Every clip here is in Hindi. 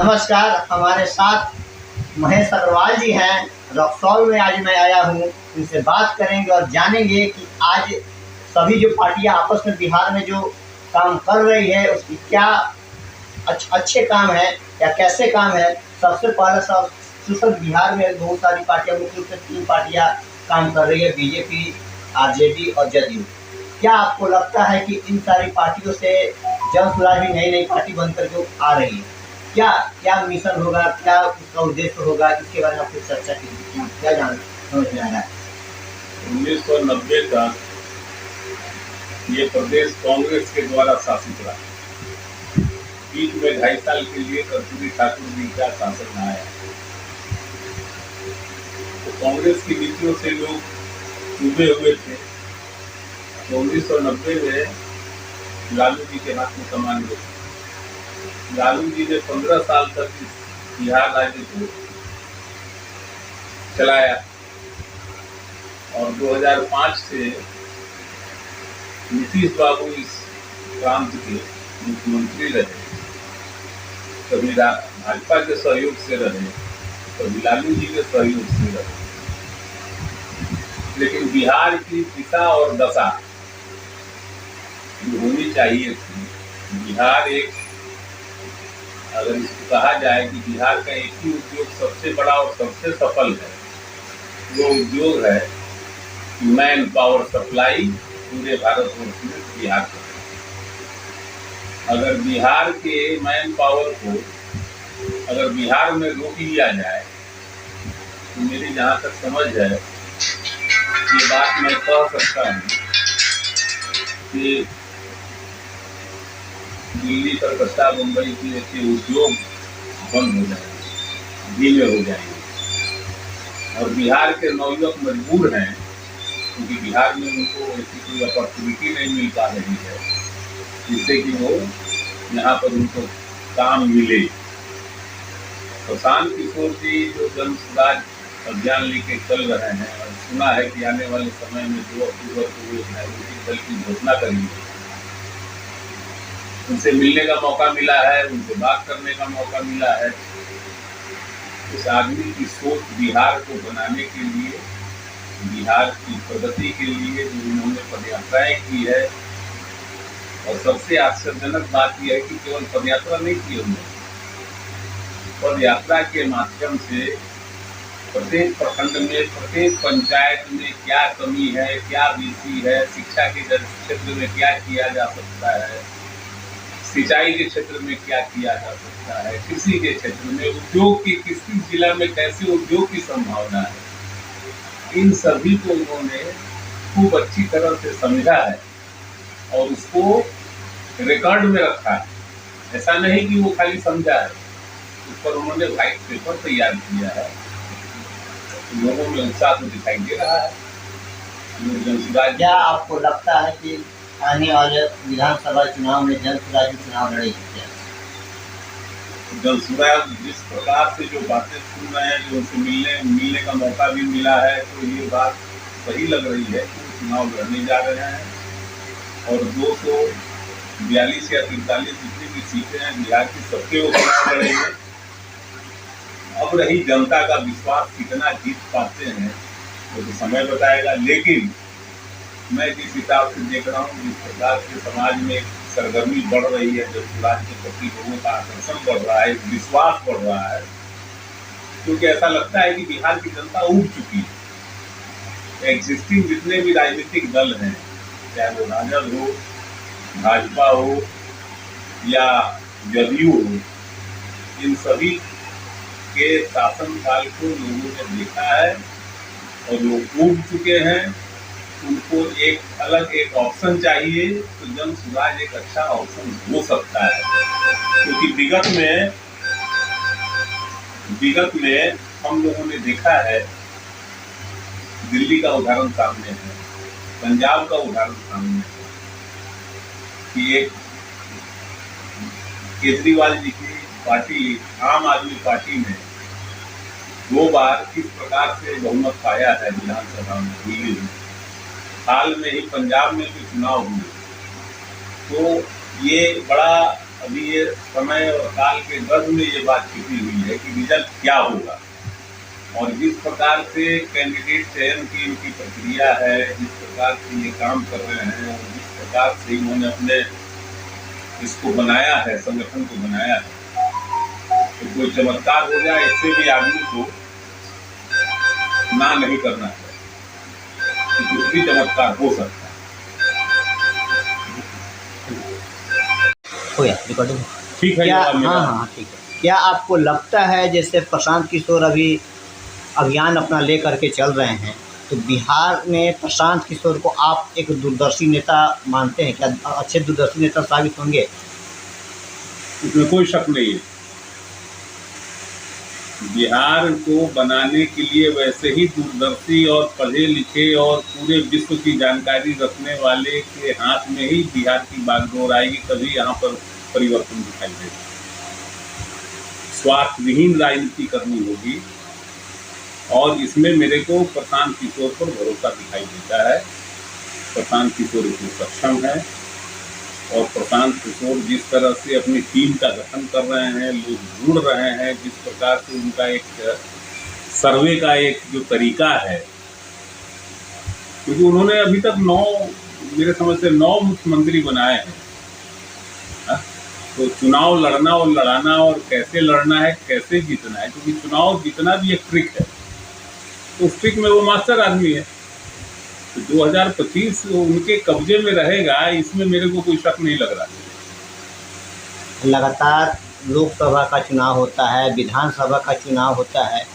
नमस्कार, हमारे साथ महेश अग्रवाल जी हैं। रक्सौल में आज मैं आया हूँ, इनसे बात करेंगे और जानेंगे कि आज सभी जो पार्टियां आपस में बिहार में जो काम कर रही है उसकी क्या अच्छे काम है या कैसे काम है। सबसे पहले सब बिहार में बहुत सारी पार्टियां, मुख्य रूप से 3 पार्टियां काम कर रही है, बीजेपी, आरजेडी और जदयू। क्या आपको लगता है कि इन सारी पार्टियों से जन सुराज भी नई नई पार्टी बनकर जो आ रही है, क्या क्या मिशन होगा, क्या उसका उद्देश्य होगा, इसके बारे में आपकी चर्चा की क्या समझ में आ रहा है? 1990 तक ये प्रदेश कांग्रेस के द्वारा शासित रहा। बीच में 2.5 साल के लिए कर्पूरी ठाकुर जी का शासन आया, तो कांग्रेस की नीतियों से लोग चुभे हुए थे। तो 1990 में लालू जी के हाथ में कमान गई। लालू जी ने 15 साल तक इस बिहार राज्य को चलाया और 2005 से नीतीश बाबू इस प्रांत के मुख्यमंत्री रहे। कभी भाजपा के सहयोग से रहे, कभी लालू जी के सहयोग से रहे, लेकिन बिहार की दिशा और दशा जो होनी चाहिए थी, बिहार एक, अगर इसको कहा जाए कि बिहार का एक ही उद्योग सबसे बड़ा और सबसे सफल है, वो उद्योग है मैन पावर सप्लाई पूरे भारतवर्ष में बिहार का। अगर बिहार के मैन पावर को अगर बिहार में रोक लिया जाए, तो मेरी जहाँ तक समझ है, ये बात मैं कह सकता हूँ कि दिल्ली, कलकत्ता, मुंबई के ऐसे उद्योग बंद हो जाएंगे, धीमे हो जाएंगे। और बिहार के नौयुवक मजबूर हैं, क्योंकि बिहार में उनको ऐसी कोई अपॉर्चुनिटी नहीं मिल पा रही है जिससे कि वो यहाँ पर उनको काम मिले। प्रशांत किशोर जी जो जन सुराज अभियान लेके चल रहे हैं, और सुना है कि आने वाले समय में 2 अक्टूबर को वो राजनीतिक दल की घोषणा करेंगे। उनसे मिलने का मौका मिला है, उनसे बात करने का मौका मिला है। उस आदमी की सोच बिहार को बनाने के लिए, बिहार की प्रगति के लिए जो उन्होंने पदयात्राएं की है, और सबसे आश्चर्यजनक बात यह है कि केवल पदयात्रा नहीं की उन्होंने, पदयात्रा के माध्यम से प्रत्येक प्रखंड में, प्रत्येक पंचायत में क्या कमी है, क्या बीसी है, शिक्षा के क्षेत्र में क्या किया जा सकता है, सिंचाई के क्षेत्र में क्या किया जा सकता है, कृषि के क्षेत्र में, उद्योग की किस किस जिला में कैसे उद्योग की संभावना है, इन सभी को उन्होंने खूब अच्छी तरह से समझा है और उसको रिकॉर्ड में रखा है। ऐसा नहीं कि वो खाली समझा है, उस पर उन्होंने व्हाइट पेपर तैयार किया है। लोगों में उत्साह तो दिखाई दे रहा है। क्या आपको लगता है कि आने वाले विधानसभा चुनाव में जन सुराज चुनाव लड़ेगी? क्या जन सुराज जिस प्रकार से जो बातें सुन रहे हैं, जो उनसे मिलने का मौका भी मिला है, तो ये बात सही लग रही है कि वो चुनाव लड़ने जा रहे हैं और 242 या 43 जितनी भी सीटें हैं बिहार की, सबके वो चुनाव लड़ेंगे। अब रही जनता का विश्वास कितना जीत पाते हैं वो तो समय बताएगा, लेकिन मैं जिस हिसाब से देख रहा हूँ, जिस प्रकार से समाज में सरगर्मी बढ़ रही है, जन सुराज के प्रति लोगों का आकर्षण बढ़ रहा है, विश्वास बढ़ रहा है, क्योंकि ऐसा लगता है कि बिहार की जनता उठ चुकी है। एग्जिस्टिंग जितने भी राजनीतिक दल हैं, चाहे वो राजद हो, भाजपा हो या जदयू हो, इन सभी के शासनकाल को लोगों ने देखा है और लोग उठ चुके हैं। उनको एक अलग एक ऑप्शन चाहिए, तो जन सुराज एक अच्छा ऑप्शन हो सकता है, क्योंकि विगत में हम लोगों ने देखा है, दिल्ली का उदाहरण सामने है, पंजाब का उदाहरण सामने है कि एक केजरीवाल जी की पार्टी, आम आदमी पार्टी ने 2 बार किस प्रकार से बहुमत पाया है विधानसभा में, दिल्ली में। हाल में ही पंजाब में जो चुनाव हुए, तो ये बड़ा अभी ये समय और काल के गर्भ में ये बात छिपी हुई है कि रिजल्ट क्या होगा, और जिस प्रकार से कैंडिडेट चयन की इनकी प्रक्रिया है, जिस प्रकार से ये काम कर रहे हैं, और जिस प्रकार से इन्होंने अपने इसको बनाया है, संगठन को बनाया है, तो कोई चमत्कार हो जाए इससे भी आदमी को ना नहीं करना चाहिए कि कुछ भी चमत्कार हो सकता है। हो गया रिकॉर्डिंग? ठीक है। क्या? हाँ, ठीक है। क्या आपको लगता है जैसे प्रशांत किशोर अभी अभियान अपना ले करके चल रहे हैं, तो बिहार में प्रशांत किशोर को आप एक दूरदर्शी नेता मानते हैं? क्या अच्छे दूरदर्शी नेता साबित होंगे? इसमें कोई शक नहीं है। बिहार को बनाने के लिए वैसे ही दूरदर्शी और पढ़े लिखे और पूरे विश्व की जानकारी रखने वाले के हाथ में ही बिहार की बागडोर आएगी, तभी यहाँ पर परिवर्तन दिखाई देगा। स्वार्थ विहीन राजनीति करनी होगी, और इसमें मेरे को प्रशांत किशोर पर भरोसा दिखाई देता है। प्रशांत किशोर इसमें सक्षम है, और प्रशांत किशोर जिस तरह से अपनी टीम का गठन कर रहे हैं, लोग जुड़ रहे हैं, जिस प्रकार से उनका एक सर्वे का एक जो तरीका है, क्योंकि उन्होंने अभी तक मेरे समझ से 9 मुख्यमंत्री बनाए हैं। तो चुनाव लड़ना और लड़ाना, और कैसे लड़ना है, कैसे जीतना है, क्योंकि चुनाव जीतना भी एक ट्रिक है, तो उस ट्रिक में वो मास्टर आदमी है। तो 2025 उनके कब्जे में रहेगा, इसमें मेरे को कोई शक नहीं लग रहा। लगातार लोकसभा का चुनाव होता है, विधानसभा का चुनाव होता है,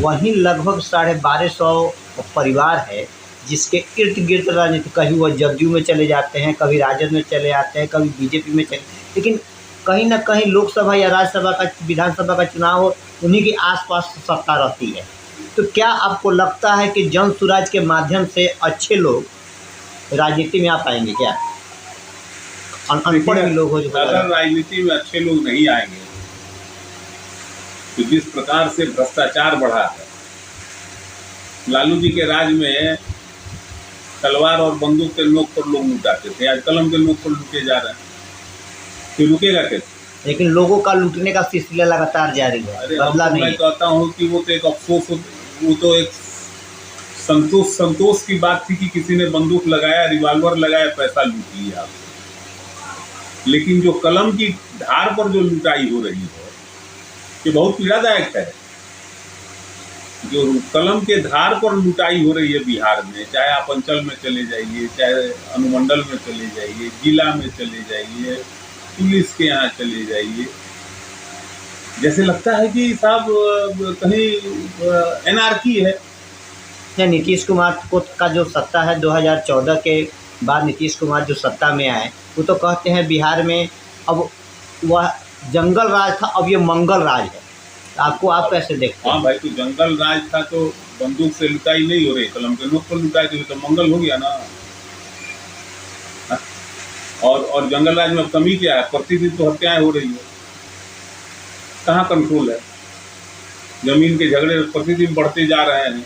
वहीं लगभग 1250 परिवार है जिसके इर्द गिर्द राजनीति, कहीं वो जदयू में चले जाते हैं, कभी राजद में चले जाते हैं, कभी बीजेपी में चले, लेकिन कहीं ना कहीं लोकसभा या राज्यसभा का, विधानसभा का चुनाव हो, उन्हीं के आसपास सत्ता रहती है। तो क्या आपको लगता है कि जन सुराज के माध्यम से अच्छे लोग राजनीति में आ पाएंगे? क्या अनपढ़ लोग हो जो अगर राजनीति में अच्छे लोग नहीं आएंगे, तो जिस प्रकार से भ्रष्टाचार बढ़ा है, लालू जी के राज में तलवार और बंदूक के नोक पर लोग लुटाते थे, आज कलम के नोक पर लुटे जा रहे हैं, फिर रुकेगा कैसे? लेकिन लोगों का लूटने का सिलसिला लगातार जारी है, बदला नहीं। मैं कहता हूँ कि वो तो एक अफसोस, वो तो एक संतोष की बात थी कि किसी ने बंदूक लगाया, रिवॉल्वर लगाया, पैसा लूट लिया। लेकिन जो कलम की धार पर जो लुटाई हो रही है, ये बहुत पीड़ादायक है। जो कलम के धार पर लुटाई हो रही है बिहार में, चाहे आप अंचल में चले जाइए, चाहे अनुमंडल में चले जाइए, जिला में चले जाइए, पुलिस के यहाँ चले जाइए, जैसे लगता है कि साहब कहीं एनआरकी है। नीतीश कुमार को का जो सत्ता है 2014 के बाद नीतीश कुमार जो सत्ता में आए, वो तो कहते हैं बिहार में अब वह जंगल राज था, अब ये मंगल राज है। आपको आप कैसे देखते हैं? हाँ भाई, तो जंगल राज था तो बंदूक से लुटाई नहीं हो रही, कलम के नोक पर लुटाई तो मंगल हो गया ना। और जंगल राज में अब कमी क्या है? प्रतिदिन तो हत्याएं हो रही है, कहाँ कंट्रोल है? जमीन के झगड़े प्रतिदिन बढ़ते जा रहे हैं,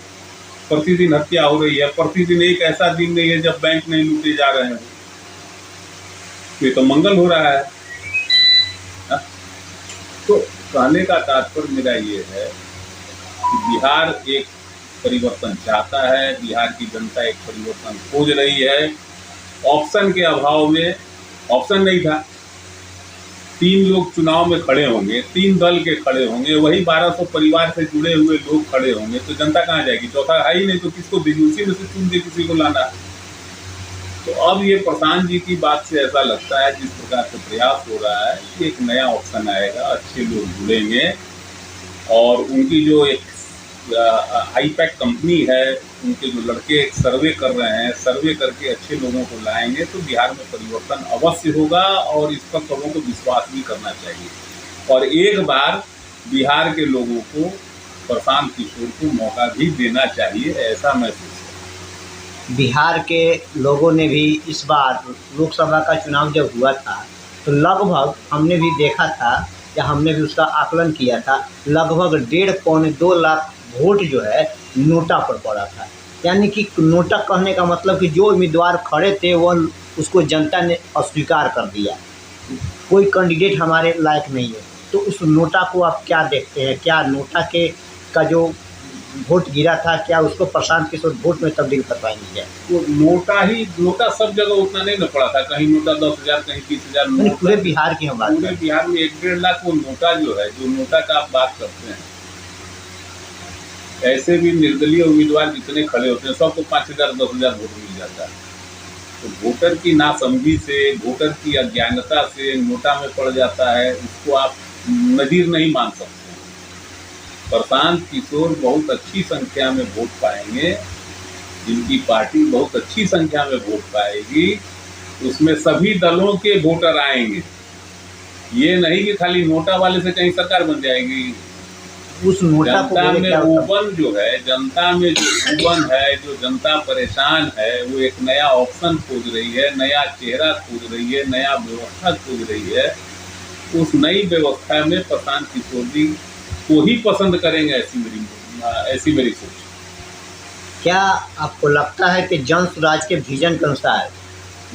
प्रतिदिन हत्या हो रही है, प्रतिदिन एक ऐसा दिन नहीं है जब बैंक नहीं लूटे जा रहे हैं। ये तो मंगल हो रहा है। तो कहने का तात्पर्य मेरा ये है कि बिहार एक परिवर्तन चाहता है, बिहार की जनता एक परिवर्तन खोज रही है। ऑप्शन के अभाव में, ऑप्शन नहीं था, 3 लोग चुनाव में खड़े होंगे, 3 दल के खड़े होंगे, वही 1200 परिवार से जुड़े हुए लोग खड़े होंगे, तो जनता कहाँ जाएगी? चौथा है ही नहीं, तो किसको देगी? उसी में से चुन के किसी को लाना। तो अब ये प्रशांत जी की बात से ऐसा लगता है, जिस प्रकार से प्रयास हो रहा है कि एक नया ऑप्शन आएगा, अच्छे लोग जुड़ेंगे, और उनकी जो एक हाईपैक कंपनी है, उनके जो लड़के एक सर्वे कर रहे हैं, सर्वे करके अच्छे लोगों को लाएंगे, तो बिहार में परिवर्तन अवश्य होगा, और इस पर सबों को विश्वास भी करना चाहिए। और एक बार बिहार के लोगों को प्रशांत किशोर को मौका भी देना चाहिए, ऐसा महसूस है। बिहार के लोगों ने भी इस बार लोकसभा का चुनाव जब हुआ था, तो लगभग हमने भी देखा था या हमने भी उसका आकलन किया था, लगभग 1.5-2 लाख वोट जो है नोटा पर पड़ा था। यानी कि नोटा कहने का मतलब कि जो उम्मीदवार खड़े थे वह उसको जनता ने अस्वीकार कर दिया। कोई कैंडिडेट हमारे लायक नहीं है, तो उस नोटा को आप क्या देखते हैं? क्या नोटा के का जो वोट गिरा था, क्या उसको प्रशांत किशोर वोट में तब्दील कर पाएंगे क्या? वो नोटा सब जगह उतना नहीं न पड़ा था, कहीं नोटा 10,000, कहीं 30,000। यानी पूरे बिहार की हम बात पूरे करें, बिहार में 1-1.5 लाख वो नोटा जो है, जो नोटा का आप बात करते हैं, ऐसे भी निर्दलीय उम्मीदवार जितने खड़े होते हैं सबको 5,000 10,000 वोट मिल जाता है। तो वोटर की नासमझी से, वोटर की अज्ञानता से नोटा में पड़ जाता है, उसको आप नज़ीर नहीं मान सकते। प्रशांत किशोर बहुत अच्छी संख्या में वोट पाएंगे, जिनकी पार्टी बहुत अच्छी संख्या में वोट पाएगी, उसमें सभी दलों के वोटर आएंगे। ये नहीं कि खाली नोटा वाले से कहीं सरकार बन जाएगी। उस नोटा को जनता बोले में क्या मतलब? ओपन जो है, जनता में जो ओपन है, जो जनता परेशान है, वो एक नया ऑप्शन खोज रही है, नया चेहरा खोज रही है, नया व्यवस्था खोज रही है। उस नई व्यवस्था में प्रशांत किशोर जी को ही पसंद करेंगे, ऐसी मेरी सोच। क्या आपको लगता है कि जन स्वराज के विजन के अनुसार,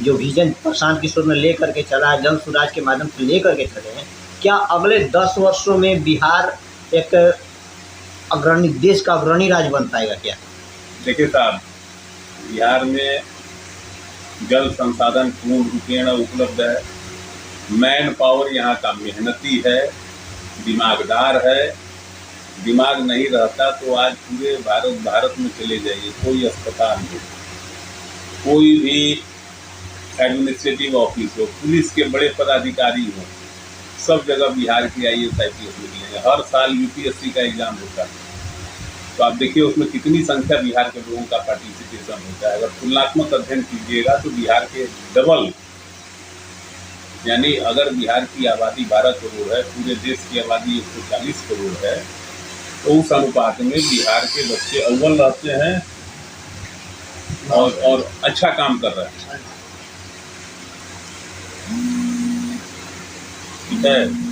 जो विजन प्रशांत किशोर ने लेकर के चला है, जन स्वराज के माध्यम से लेकर के चले हैं, क्या अगले 10 वर्षों में बिहार एक अग्रणी, देश का अग्रणी राज्य बन पाएगा क्या? देखिए साहब, बिहार में जल संसाधन पूर्ण रूपेण उपलब्ध है, मैन पावर यहाँ का मेहनती है, दिमागदार है। दिमाग नहीं रहता तो आज पूरे भारत में चले जाइए, कोई अस्पताल हो, कोई भी एडमिनिस्ट्रेटिव ऑफिस हो, पुलिस के बड़े पदाधिकारी हो, सब जगह बिहार की IAS IPS निकलेंगे। हर साल UPSC का एग्जाम होता है, तो आप देखिए उसमें कितनी संख्या बिहार के लोगों का पार्टिसिपेशन होता है। अगर तुलनात्मक अध्ययन कीजिएगा तो बिहार के डबल, यानी अगर बिहार की आबादी 12 करोड़ है, पूरे देश की आबादी 140 करोड़ है, तो उस अनुपात में बिहार के बच्चे अव्वल रहते हैं और अच्छा काम कर रहे हैं। ठीक है।